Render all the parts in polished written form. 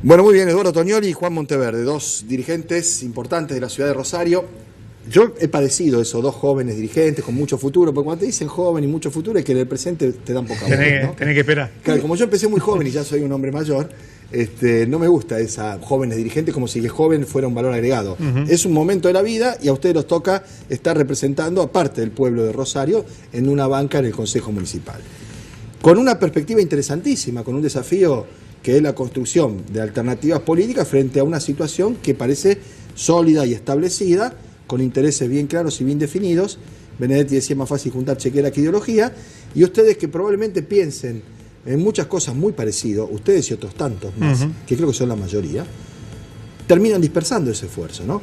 Bueno, muy bien, Eduardo Tognoli y Juan Monteverde, dos dirigentes importantes de la ciudad de Rosario. Yo he padecido eso, dos jóvenes dirigentes con mucho futuro, porque cuando te dicen joven y mucho futuro es que en el presente te dan poca voz, ¿no? Tenés que esperar. Claro, como yo empecé muy joven y ya soy un hombre mayor, no me gusta esa jóvenes dirigentes como si el joven fuera un valor agregado. Es un momento de la vida y a ustedes los toca estar representando a parte del pueblo de Rosario en una banca en el Consejo Municipal. Con una perspectiva interesantísima, con un desafío que es la construcción de alternativas políticas frente a una situación que parece sólida y establecida, con intereses bien claros y bien definidos. Benedetti decía, más fácil juntar chequera que ideología, y ustedes que probablemente piensen en muchas cosas muy parecidas, ustedes y otros tantos más, que creo que son la mayoría, terminan dispersando ese esfuerzo, ¿no?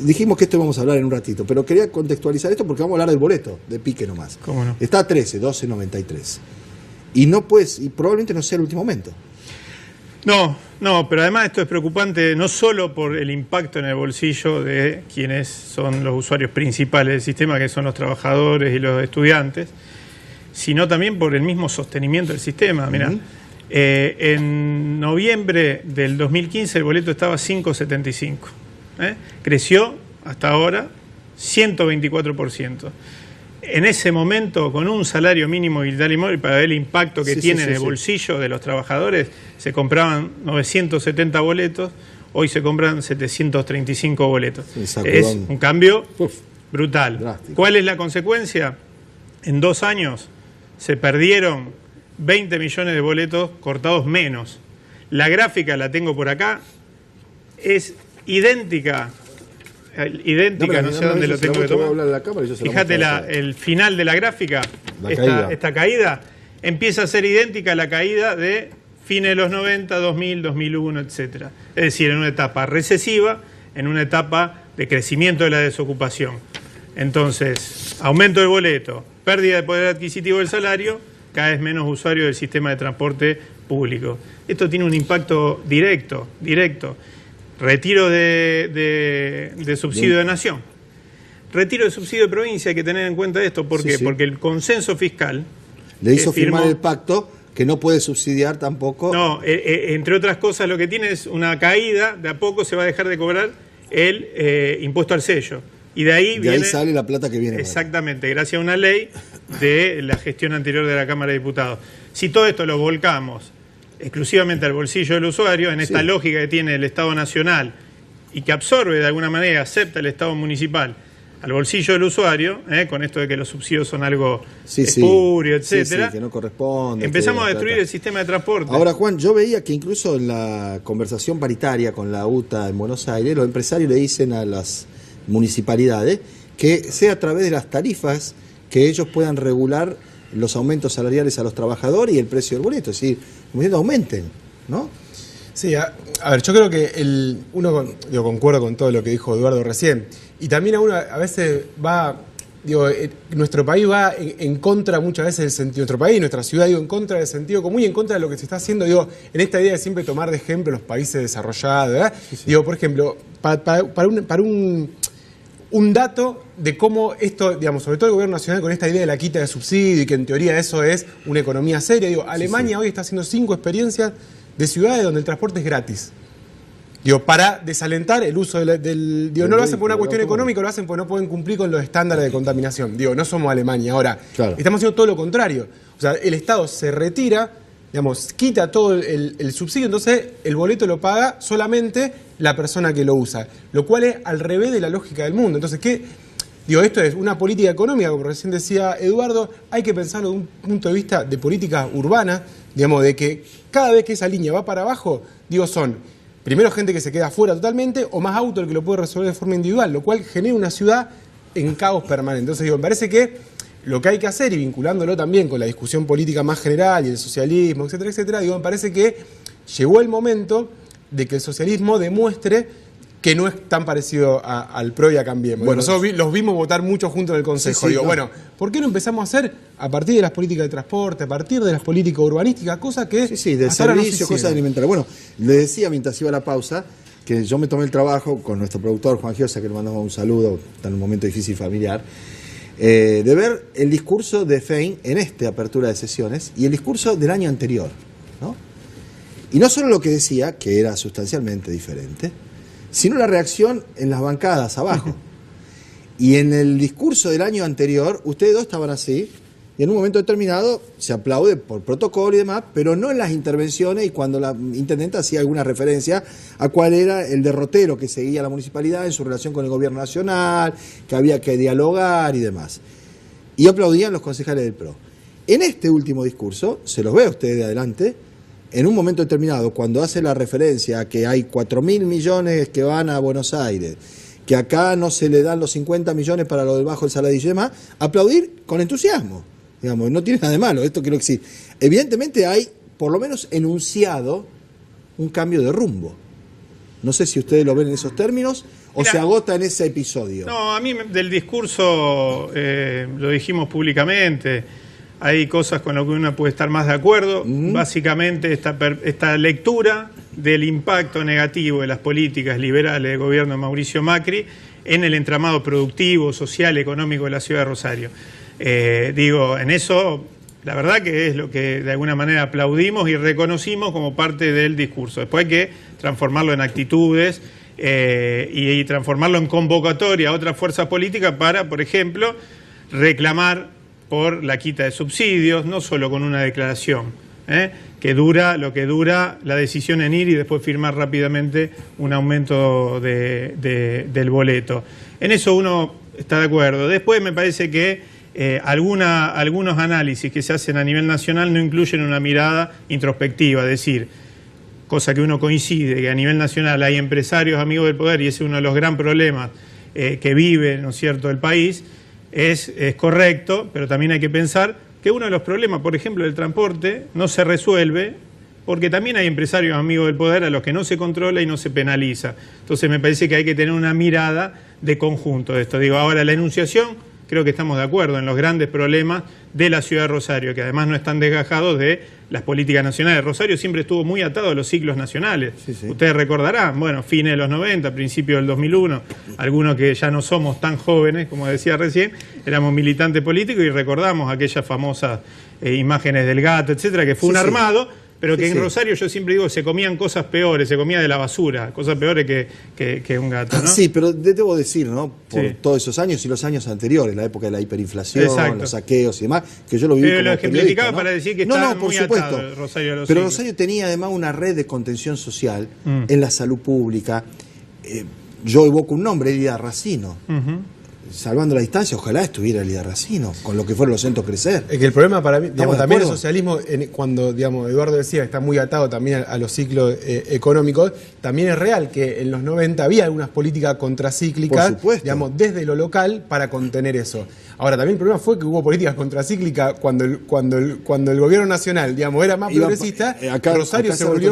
Dijimos que esto vamos a hablar en un ratito, pero quería contextualizar esto porque vamos a hablar del boleto, de pique nomás. ¿Cómo no? Está a 13, 12.93. Y no puedes, y probablemente no sea el último momento. No, pero además esto es preocupante no solo por el impacto en el bolsillo de quienes son los usuarios principales del sistema, que son los trabajadores y los estudiantes, sino también por el mismo sostenimiento del sistema. Mirá, en noviembre del 2015 el boleto estaba a 5,75. Creció hasta ahora 124%. En ese momento, con un salario mínimo vital y móvil, para ver el impacto que tiene en el bolsillo de los trabajadores, se compraban 970 boletos, hoy se compran 735 boletos. Es un cambio brutal. Drástico. ¿Cuál es la consecuencia? En 2 años se perdieron 20 millones de boletos cortados menos. La gráfica la tengo por acá, es idéntica, no sé dónde lo tengo que tomar. Fíjate el final de la gráfica, esta caída empieza a ser idéntica a la caída de fines de los 90, 2000, 2001, etc. Es decir, en una etapa recesiva, en una etapa de crecimiento de la desocupación. Entonces, aumento del boleto, pérdida de poder adquisitivo del salario, cada vez menos usuarios del sistema de transporte público. Esto tiene un impacto directo. Retiro de subsidio de nación. Retiro de subsidio de provincia, hay que tener en cuenta esto. ¿Por qué? Porque el consenso fiscal le hizo firmar el pacto que no puede subsidiar tampoco. No, entre otras cosas lo que tiene es una caída, de a poco se va a dejar de cobrar el impuesto al sello. Y de ahí ahí sale la plata que viene. Exactamente, gracias a una ley de la gestión anterior de la Cámara de Diputados. Si todo esto lo volcamos exclusivamente al bolsillo del usuario, en esta lógica que tiene el Estado Nacional y que absorbe de alguna manera, acepta el Estado Municipal al bolsillo del usuario, con esto de que los subsidios son algo espurio, etcétera, que no corresponde. Empezamos a destruir el sistema de transporte. Ahora, Juan, yo veía que incluso en la conversación paritaria con la UTA en Buenos Aires, los empresarios le dicen a las municipalidades que sea a través de las tarifas que ellos puedan regular los aumentos salariales a los trabajadores y el precio del boleto, es decir, como diciendo, aumenten, ¿no? Sí, a ver, yo creo que concuerdo con todo lo que dijo Eduardo recién, y también a veces va, nuestro país va en contra muchas veces del sentido, nuestro país, nuestra ciudad, en contra del sentido común y en contra de lo que se está haciendo, en esta idea de siempre tomar de ejemplo los países desarrollados, ¿verdad? Por ejemplo, para un dato de cómo esto, sobre todo el gobierno nacional con esta idea de la quita de subsidio y que en teoría eso es una economía seria. Alemania hoy está haciendo 5 experiencias de ciudades donde el transporte es gratis. Para desalentar el uso del no lo hacen por una cuestión económica, lo hacen porque no pueden cumplir con los estándares de contaminación. No somos Alemania. Ahora, estamos haciendo todo lo contrario. O sea, el Estado se retira, quita todo el subsidio, entonces el boleto lo paga solamente la persona que lo usa, lo cual es al revés de la lógica del mundo. Entonces, esto es una política económica, como recién decía Eduardo, hay que pensarlo de un punto de vista de política urbana, de que cada vez que esa línea va para abajo, son primero gente que se queda fuera totalmente o más auto el que lo puede resolver de forma individual, lo cual genera una ciudad en caos permanente. Entonces, me parece que lo que hay que hacer, y vinculándolo también con la discusión política más general y el socialismo, etcétera, etcétera, me parece que llegó el momento de que el socialismo demuestre que no es tan parecido al PRO y a Cambiemos. Bueno, nosotros los vimos votar mucho juntos en el Consejo. ¿Por qué no empezamos a hacer a partir de las políticas de transporte, a partir de las políticas urbanísticas, cosas que... de servicio, cosas alimentarias. Bueno, le decía mientras iba a la pausa que yo me tomé el trabajo con nuestro productor Juan Giosa, que le mandamos un saludo, está en un momento difícil familiar, de ver el discurso de Fein en esta apertura de sesiones y el discurso del año anterior, ¿no? Y no solo lo que decía, que era sustancialmente diferente, sino la reacción en las bancadas abajo. Y en el discurso del año anterior, ustedes dos estaban así, y en un momento determinado se aplaude por protocolo y demás, pero no en las intervenciones y cuando la intendenta hacía alguna referencia a cuál era el derrotero que seguía la municipalidad en su relación con el gobierno nacional, que había que dialogar y demás. Y aplaudían los concejales del PRO. En este último discurso, se los ve a ustedes de adelante, en un momento determinado, cuando hace la referencia a que hay 4.000 millones que van a Buenos Aires, que acá no se le dan los 50 millones para lo del Bajo del Saladillo y demás, aplaudir con entusiasmo. Digamos, no tiene nada de malo, esto creo que sí. Evidentemente hay, por lo menos enunciado, un cambio de rumbo. No sé si ustedes lo ven en esos términos o se agota en ese episodio. No, a mí del discurso lo dijimos públicamente. Hay cosas con las que uno puede estar más de acuerdo. Básicamente esta lectura del impacto negativo de las políticas liberales del gobierno de Mauricio Macri en el entramado productivo, social, económico de la ciudad de Rosario. En eso, la verdad que es lo que de alguna manera aplaudimos y reconocimos como parte del discurso. Después hay que transformarlo en actitudes y transformarlo en convocatoria a otras fuerzas políticas para, por ejemplo, reclamar por la quita de subsidios, no solo con una declaración, que dura lo que dura la decisión en ir y después firmar rápidamente un aumento del boleto. En eso uno está de acuerdo. Después me parece que algunos análisis que se hacen a nivel nacional no incluyen una mirada introspectiva, es decir, cosa que uno coincide, que a nivel nacional hay empresarios amigos del poder y ese es uno de los gran problemas que vive, ¿no es cierto?, el país, es correcto, pero también hay que pensar que uno de los problemas, por ejemplo, del transporte, no se resuelve porque también hay empresarios amigos del poder a los que no se controla y no se penaliza. Entonces me parece que hay que tener una mirada de conjunto de esto. Ahora la enunciación, creo que estamos de acuerdo en los grandes problemas de la ciudad de Rosario, que además no están desgajados de las políticas nacionales. Rosario siempre estuvo muy atado a los ciclos nacionales. Sí. Ustedes recordarán, fines de los 90, principios del 2001, algunos que ya no somos tan jóvenes, como decía recién, éramos militantes políticos y recordamos aquellas famosas imágenes del gato, etcétera, que fue un armado. Pero que en Rosario yo siempre digo se comían cosas peores, se comía de la basura, cosas peores que un gato, ¿no? Sí, pero debo decir, ¿no? Por todos esos años y los años anteriores, la época de la hiperinflación, los saqueos y demás, que yo lo viví como lo ejemplificaba, ¿no? Para decir que estaba por muy supuesto. Atado Rosario a los pero siglos. Rosario tenía además una red de contención social en la salud pública. Yo evoco un nombre, Elida Racino. Salvando la distancia, ojalá estuviera Elida Racino, con lo que fueron los centros crecer. Es que el problema para mí, también el socialismo, cuando Eduardo decía, está muy atado también a los ciclos económicos, también es real que en los 90 había algunas políticas contracíclicas, desde lo local para contener eso. Ahora, también el problema fue que hubo políticas contracíclicas cuando el gobierno nacional, era más progresista, Rosario se volvió,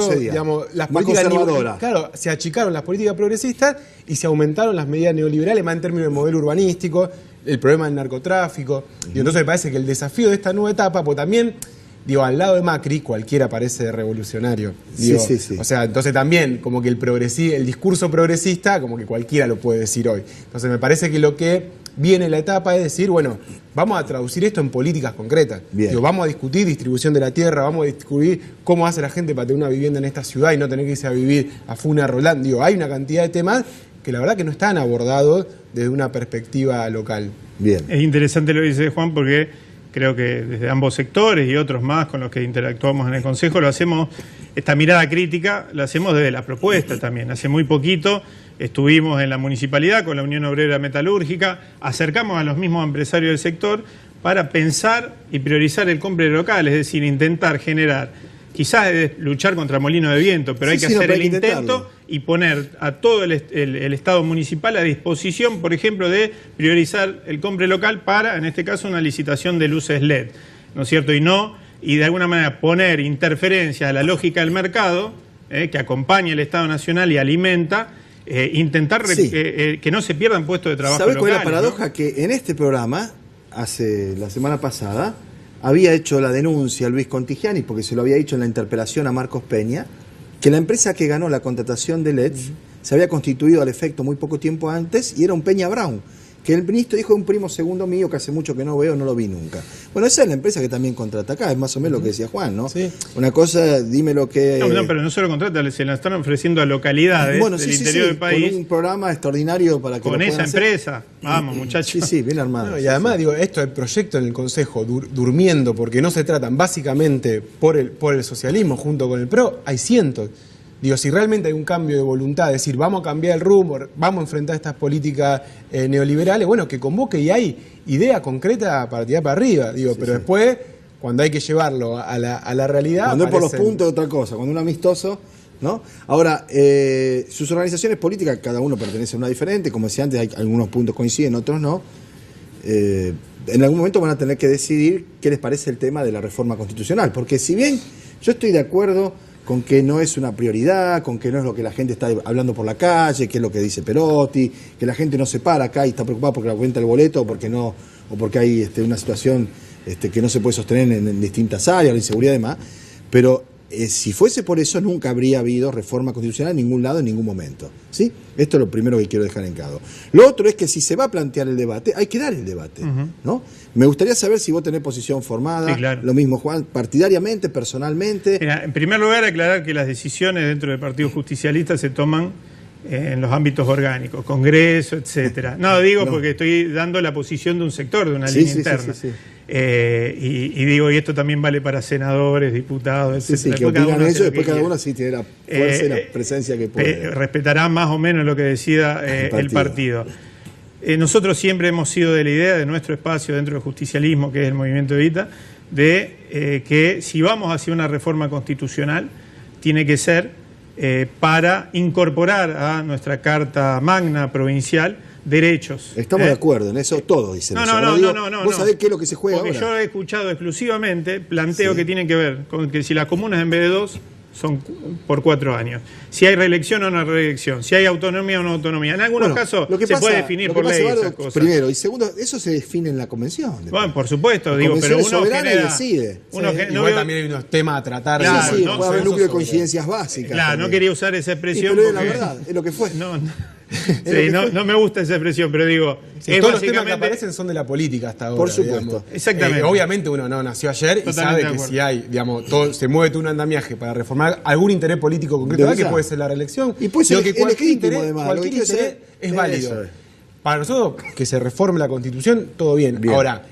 las políticas conservadoras. Claro, se achicaron las políticas progresistas y se aumentaron las medidas neoliberales, más en términos de modelo urbanístico, el problema del narcotráfico. Y entonces me parece que el desafío de esta nueva etapa, pues también, al lado de Macri, cualquiera parece revolucionario. O sea, entonces también, como que el discurso progresista, como que cualquiera lo puede decir hoy. Entonces me parece que lo que viene la etapa es decir, vamos a traducir esto en políticas concretas. Vamos a discutir distribución de la tierra, vamos a discutir cómo hace la gente para tener una vivienda en esta ciudad y no tener que irse a vivir a Funa, Roland. Hay una cantidad de temas que la verdad que no están abordados desde una perspectiva local. Es interesante lo que dice Juan porque creo que desde ambos sectores y otros más con los que interactuamos en el Consejo lo hacemos, esta mirada crítica la hacemos desde la propuesta también. Hace muy poquito estuvimos en la municipalidad con la Unión Obrera Metalúrgica, acercamos a los mismos empresarios del sector para pensar y priorizar el compre local, es decir, intentar generar, quizás luchar contra molino de viento, pero hay que hacer el intento y poner a todo el Estado municipal a disposición, por ejemplo, de priorizar el compre local para, en este caso, una licitación de luces LED, ¿no es cierto? Y de alguna manera poner interferencia a la lógica del mercado, que acompaña el Estado Nacional y alimenta, intentar que no se pierdan puestos de trabajo locales. ¿Sabés cuál es la paradoja? ¿No? Que en este programa, la semana pasada, había hecho la denuncia a Luis Contigiani, porque se lo había dicho en la interpelación a Marcos Peña, que la empresa que ganó la contratación de LEDs se había constituido al efecto muy poco tiempo antes y era un Peña Brown, que el ministro dijo un primo segundo mío que hace mucho que no veo, no lo vi nunca. Bueno, esa es la empresa que también contrata acá, es más o menos lo que decía Juan, ¿no? Sí. Una cosa, dime lo que... No, pero no solo contrata, se la están ofreciendo a localidades del interior del país. Con un programa extraordinario para que con lo esa puedan empresa. hacer. Vamos, muchachos. Sí, bien armado. No, y además, digo, esto del proyecto en el Consejo, durmiendo, porque no se tratan básicamente por el socialismo junto con el PRO, hay cientos. Digo, si realmente hay un cambio de voluntad, es decir, vamos a cambiar el rumbo, vamos a enfrentar estas políticas neoliberales, bueno, que convoque y hay idea concreta para tirar para arriba, digo, pero después, cuando hay que llevarlo a la realidad... Cuando es por los puntos, otra cosa, cuando un amistoso... ¿no? Ahora, sus organizaciones políticas, cada uno pertenece a una diferente, como decía antes, hay algunos puntos coinciden, otros no. En algún momento van a tener que decidir qué les parece el tema de la reforma constitucional, porque si bien yo estoy de acuerdo con que no es una prioridad, con que no es lo que la gente está hablando por la calle, que es lo que dice Perotti, que la gente no se para acá y está preocupada porque la cuenta el boleto o porque hay una situación que no se puede sostener en distintas áreas, la inseguridad y demás, pero si fuese por eso nunca habría habido reforma constitucional en ningún lado en ningún momento, ¿sí? Esto es lo primero que quiero dejar en claro. Lo otro es que si se va a plantear el debate, hay que dar el debate, ¿no? Me gustaría saber si vos tenés posición formada, sí, claro. Lo mismo Juan, partidariamente, personalmente. Mira, en primer lugar, aclarar que las decisiones dentro del Partido Justicialista se toman en los ámbitos orgánicos, Congreso, etcétera. No, digo porque estoy dando la posición de un sector, de una línea interna. Sí. Y digo, y esto también vale para senadores, diputados, etcétera. Sí, que opinan ellos, después cada uno sí tiene la fuerza y la presencia que puede. Respetará más o menos lo que decida el partido. Nosotros siempre hemos sido de la idea de nuestro espacio dentro del justicialismo, que es el movimiento Evita, de que si vamos hacia una reforma constitucional, tiene que ser para incorporar a nuestra Carta Magna provincial derechos. Estamos de acuerdo en eso, todos dicen eso. No. ¿Vos sabés qué es lo que se juega porque ahora? Yo he escuchado exclusivamente planteo que tienen que ver con que si las comunas en vez de 2 son por 4 años. Si hay reelección o no reelección. Si hay autonomía o no autonomía. En algunos casos se puede definir por ley esas cosas. Primero. Y segundo, eso se define en la convención. Después. Bueno, por supuesto, digo, pero uno genera... decide. Igual también hay unos temas a tratar. Claro, puede haber núcleo de coincidencias básicas. Claro, también. no quería usar esa expresión. Pero es la verdad, es lo que fue. No me gusta esa expresión, pero digo... Sí, todos los temas que aparecen son de la política hasta ahora. Por supuesto. Digamos. Exactamente. Obviamente uno no nació ayer y sabe que si hay, digamos, se mueve todo un andamiaje para reformar algún interés político concreto, que puede ser la reelección. Y puede ser que cualquier interés, además, cualquier interés es válido. Para nosotros, que se reforme la Constitución, todo bien. Ahora,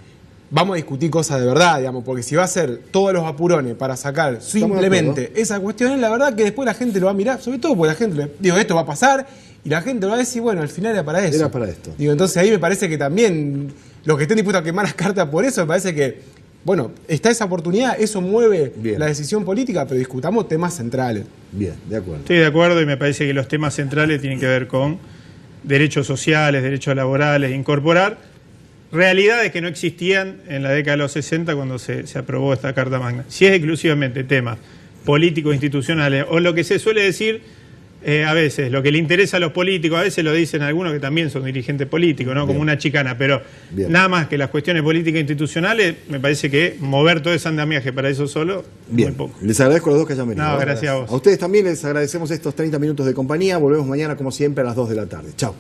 vamos a discutir cosas de verdad, digamos, porque si va a ser todos los apurones para sacar simplemente esa cuestión, la verdad que después la gente lo va a mirar, sobre todo porque la gente, esto va a pasar, y la gente va a decir, bueno, al final era para eso. Era para esto. Digo, entonces ahí me parece que también los que estén dispuestos a quemar las cartas por eso, me parece que, bueno, está esa oportunidad, eso mueve la decisión política, pero discutamos temas centrales. Bien, de acuerdo. Estoy de acuerdo y me parece que los temas centrales tienen que ver con derechos sociales, derechos laborales, incorporar realidades que no existían en la década de los 60 cuando se aprobó esta Carta Magna. Si es exclusivamente temas políticos, institucionales, o lo que se suele decir a veces, lo que le interesa a los políticos, a veces lo dicen algunos que también son dirigentes políticos, ¿no? Como una chicana, pero nada más que las cuestiones políticas e institucionales, me parece que mover todo ese andamiaje para eso solo, muy poco. Les agradezco a los dos que hayan venido. No, gracias a vos. A ustedes también les agradecemos estos 30 minutos de compañía. Volvemos mañana, como siempre, a las 2 de la tarde. Chao.